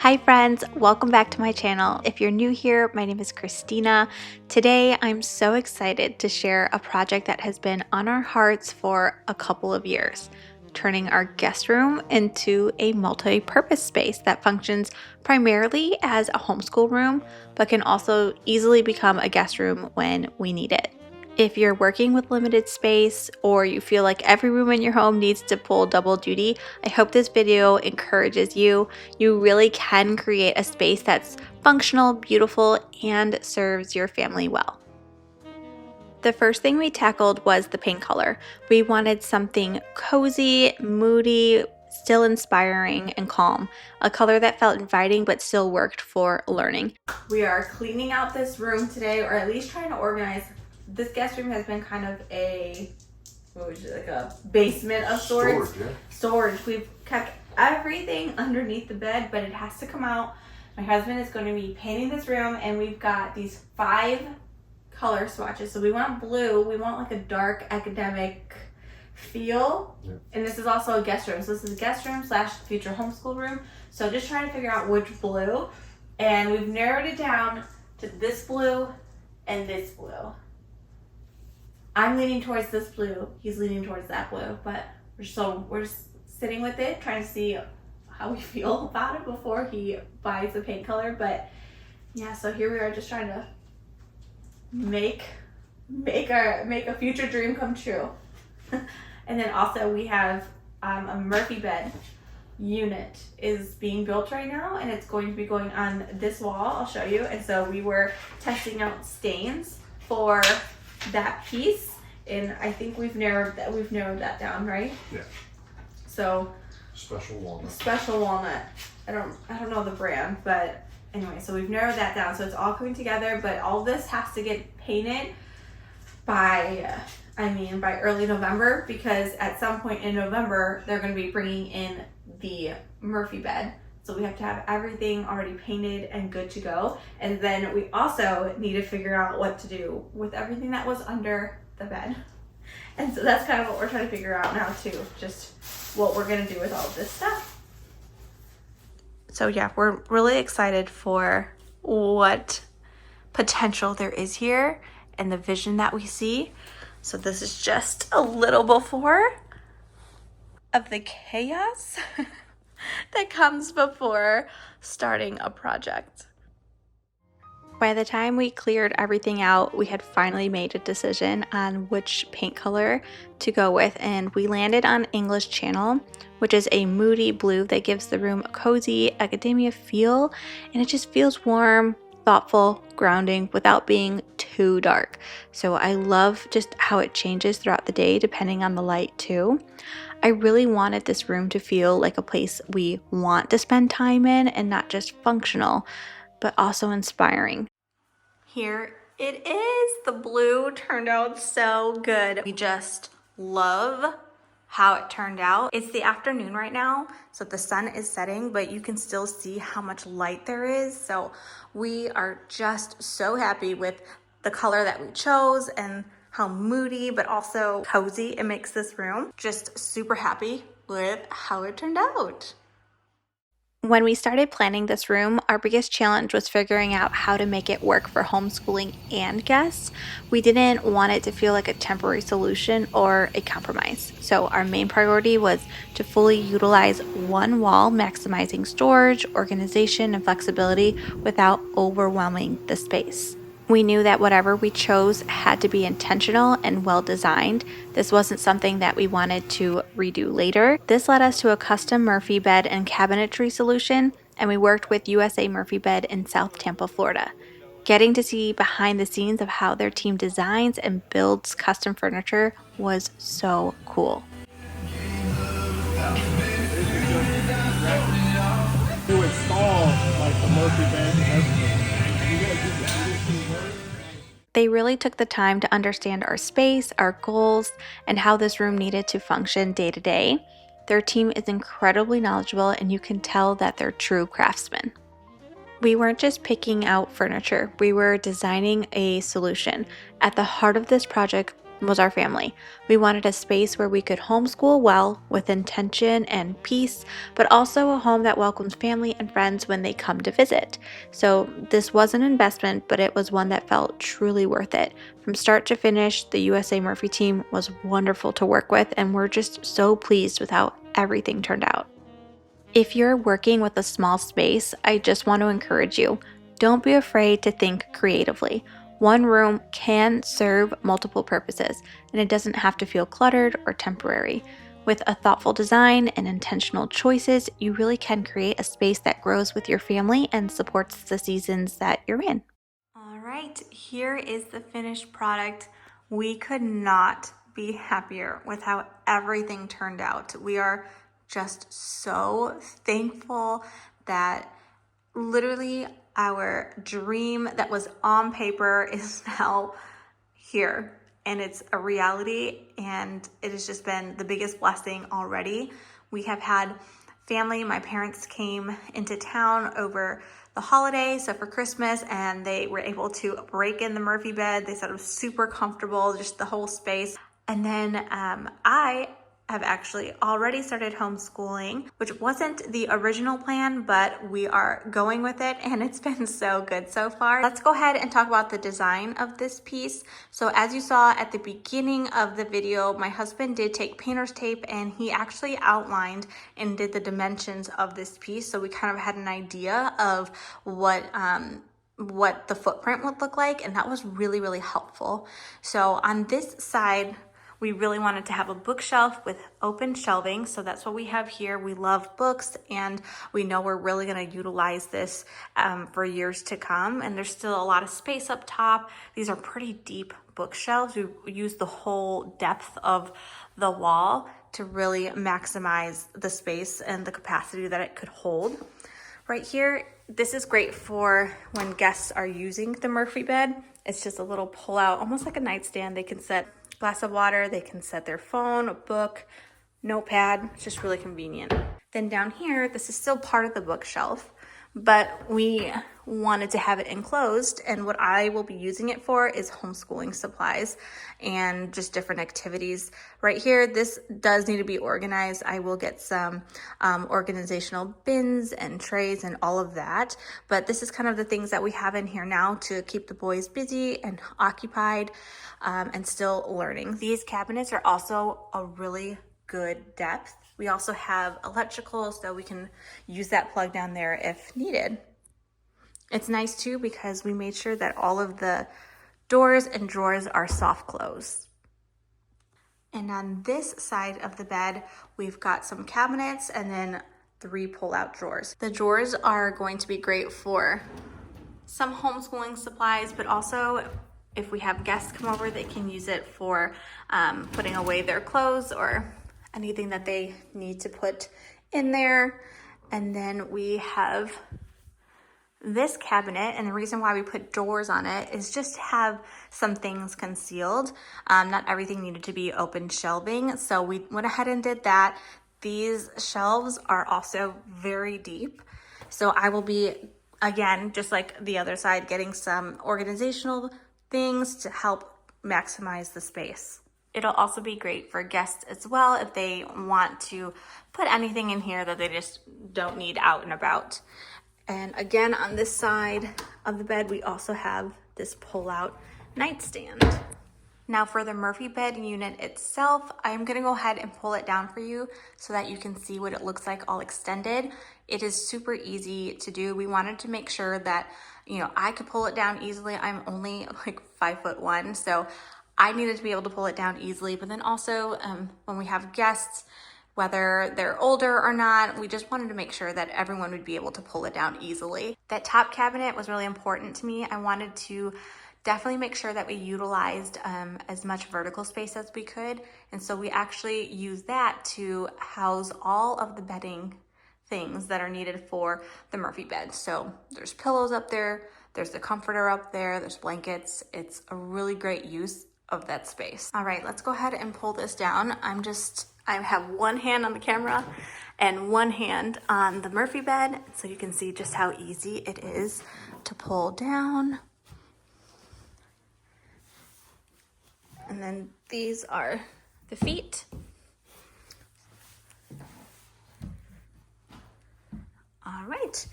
Hi friends, welcome back to my channel. If you're new here, my name is Christina. Today, I'm so excited to share a project that has been on our hearts for a couple of years, turning our guest room into a multi-purpose space that functions primarily as a homeschool room, but can also easily become a guest room when we need it. If you're working with limited space or you feel like every room in your home needs to pull double duty, I hope this video encourages you. You really can create a space that's functional, beautiful, and serves your family well. The first thing we tackled was the paint color. We wanted something cozy, moody, still inspiring, and calm. A color that felt inviting but still worked for learning. We are cleaning out this room today, or at least trying to organize. This guest room has been kind of a, like a basement of sorts. Storage. We've kept everything underneath the bed, but it has to come out. My husband is going to be painting this room, and we've got these 5 color swatches. So we want blue. We want like a dark academic feel. Yeah. And this is also a guest room. So this is a guest room / future homeschool room. So just trying to figure out which blue. And we've narrowed it down to this blue and this blue. I'm leaning towards this blue. He's leaning towards that blue. But we're just sitting with it, trying to see how we feel about it before he buys the paint color. But yeah, so here we are, just trying to make a future dream come true. And then also we have a Murphy bed unit is being built right now, and it's going to be going on this wall. I'll show you. And so we were testing out stains for that piece, and I think we've narrowed that down, right? Yeah. So special walnut. I don't know the brand, but anyway, so we've narrowed that down. So it's all coming together, but all this has to get painted by early November, because at some point in November, they're going to be bringing in the Murphy bed. So we have to have everything already painted and good to go. And then we also need to figure out what to do with everything that was under the bed. And so that's kind of what we're trying to figure out now too, just what we're going to do with all of this stuff. So yeah, we're really excited for what potential there is here and the vision that we see. So this is just a little before of the chaos that comes before starting a project. By the time we cleared everything out, we had finally made a decision on which paint color to go with, and we landed on English Channel, which is a moody blue that gives the room a cozy academia feel, and it just feels warm, thoughtful, grounding without being too dark. So I love just how it changes throughout the day depending on the light too. I really wanted this room to feel like a place we want to spend time in, and not just functional, but also inspiring. Here it is. The blue turned out so good. We just love how it turned out. It's the afternoon right now, so the sun is setting, but you can still see how much light there is. So we are just so happy with the color that we chose and how moody but also cozy it makes this room. Just super happy with how it turned out. When we started planning this room, our biggest challenge was figuring out how to make it work for homeschooling and guests. We didn't want it to feel like a temporary solution or a compromise. So our main priority was to fully utilize one wall, maximizing storage, organization, and flexibility without overwhelming the space. We knew that whatever we chose had to be intentional and well designed. This wasn't something that we wanted to redo later. This led us to a custom Murphy bed and cabinetry solution, and we worked with USA Murphy Bed in South Tampa, Florida. Getting to see behind the scenes of how their team designs and builds custom furniture was so cool. To install like the Murphy bed and everything. They really took the time to understand our space, our goals, and how this room needed to function day to day. Their team is incredibly knowledgeable, and you can tell that they're true craftsmen. We weren't just picking out furniture, we were designing a solution. At the heart of this project was our family. We wanted a space where we could homeschool well with intention and peace, but also a home that welcomes family and friends when they come to visit. So this was an investment, but it was one that felt truly worth it. From start to finish, the USA Murphy team was wonderful to work with, and we're just so pleased with how everything turned out. If you're working with a small space, I just want to encourage you. Don't be afraid to think creatively. One room can serve multiple purposes, and it doesn't have to feel cluttered or temporary. With a thoughtful design and intentional choices, you really can create a space that grows with your family and supports the seasons that you're in. All right, here is the finished product. We could not be happier with how everything turned out. We are just so thankful that literally our dream that was on paper is now here and it's a reality, and it has just been the biggest blessing already. We have had family. My parents came into town over the holiday, so for Christmas, and they were able to break in the Murphy bed. They said it was super comfortable, just the whole space. And then I have actually already started homeschooling, which wasn't the original plan, but we are going with it, and it's been so good so far. Let's go ahead and talk about the design of this piece. So as you saw at the beginning of the video, my husband did take painter's tape and he actually outlined and did the dimensions of this piece. So we kind of had an idea of what the footprint would look like, and that was really, really helpful. So on this side, we really wanted to have a bookshelf with open shelving, so that's what we have here. We love books, and we know we're really going to utilize this for years to come, and there's still a lot of space up top. These are pretty deep bookshelves. We use the whole depth of the wall to really maximize the space and the capacity that it could hold. Right here, this is great for when guests are using the Murphy bed. It's just a little pull out, almost like a nightstand. They can set a glass of water, they can set their phone, a book, notepad. It's just really convenient. Then down here, this is still part of the bookshelf, but we wanted to have it enclosed, and what I will be using it for is homeschooling supplies and just different activities. Right here, this does need to be organized. I will get some organizational bins and trays and all of that, but this is kind of the things that we have in here now to keep the boys busy and occupied and still learning. These cabinets are also a really good depth. We also have electrical, so we can use that plug down there if needed. It's nice too because we made sure that all of the doors and drawers are soft close. And on this side of the bed, we've got some cabinets and then 3 pull-out drawers. The drawers are going to be great for some homeschooling supplies, but also if we have guests come over, they can use it for putting away their clothes or anything that they need to put in there. And then we have this cabinet, and the reason why we put doors on it is just to have some things concealed. Not everything needed to be open shelving, so we went ahead and did that. These shelves are also very deep, so I will be, again, just like the other side, getting some organizational things to help maximize the space. It'll also be great for guests as well if they want to put anything in here that they just don't need out and about. And again, on this side of the bed, we also have this pull-out nightstand. Now for the Murphy bed unit itself, I'm gonna go ahead and pull it down for you so that you can see what it looks like all extended. It is super easy to do. We wanted to make sure that, you know, I could pull it down easily. I'm only like 5'1", so I needed to be able to pull it down easily. But then also when we have guests, whether they're older or not, we just wanted to make sure that everyone would be able to pull it down easily. That top cabinet was really important to me. I wanted to definitely make sure that we utilized as much vertical space as we could. And so we actually used that to house all of the bedding things that are needed for the Murphy bed. So there's pillows up there, there's the comforter up there, there's blankets. It's a really great use of that space. All right, let's go ahead and pull this down. I have one hand on the camera and one hand on the Murphy bed, so you can see just how easy it is to pull down. And then these are the feet. All right,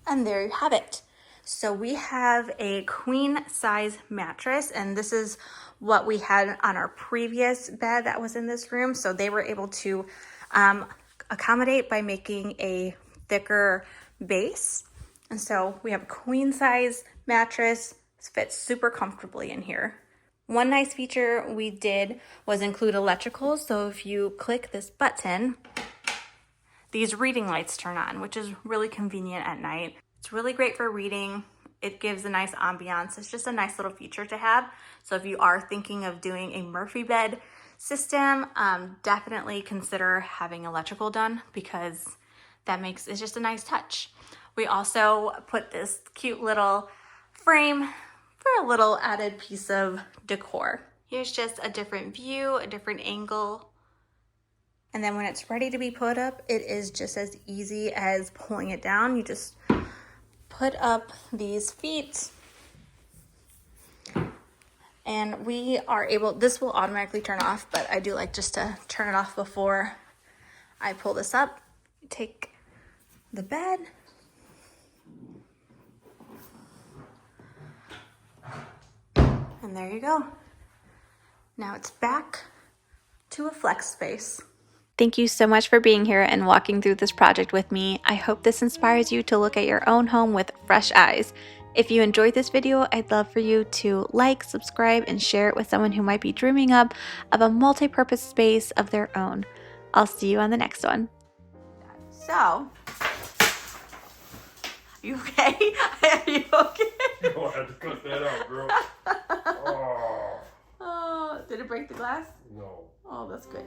and there you have it. So we have a queen size mattress, and this is what we had on our previous bed that was in this room. So they were able to accommodate by making a thicker base. And so we have a queen size mattress. It fits super comfortably in here. One nice feature we did was include electrical. So if you click this button, these reading lights turn on, which is really convenient at night. It's really great for reading. It gives a nice ambiance. It's just a nice little feature to have. So if you are thinking of doing a Murphy bed system, definitely consider having electrical done, because it's just a nice touch. We also put this cute little frame for a little added piece of decor. Here's just a different view, a different angle. And then when it's ready to be put up, it is just as easy as pulling it down. You just put up these feet, and we are able, this will automatically turn off, but I do like just to turn it off before I pull this up. Take the bed, and there you go. Now it's back to a flex space. Thank you so much for being here and walking through this project with me. I hope this inspires you to look at your own home with fresh eyes. If you enjoyed this video, I'd love for you to like, subscribe, and share it with someone who might be dreaming up of a multi-purpose space of their own. I'll see you on the next one. So, you okay? Are you okay? You're gonna have to cut that out, girl. Oh. Oh, did it break the glass? No. Oh, that's good.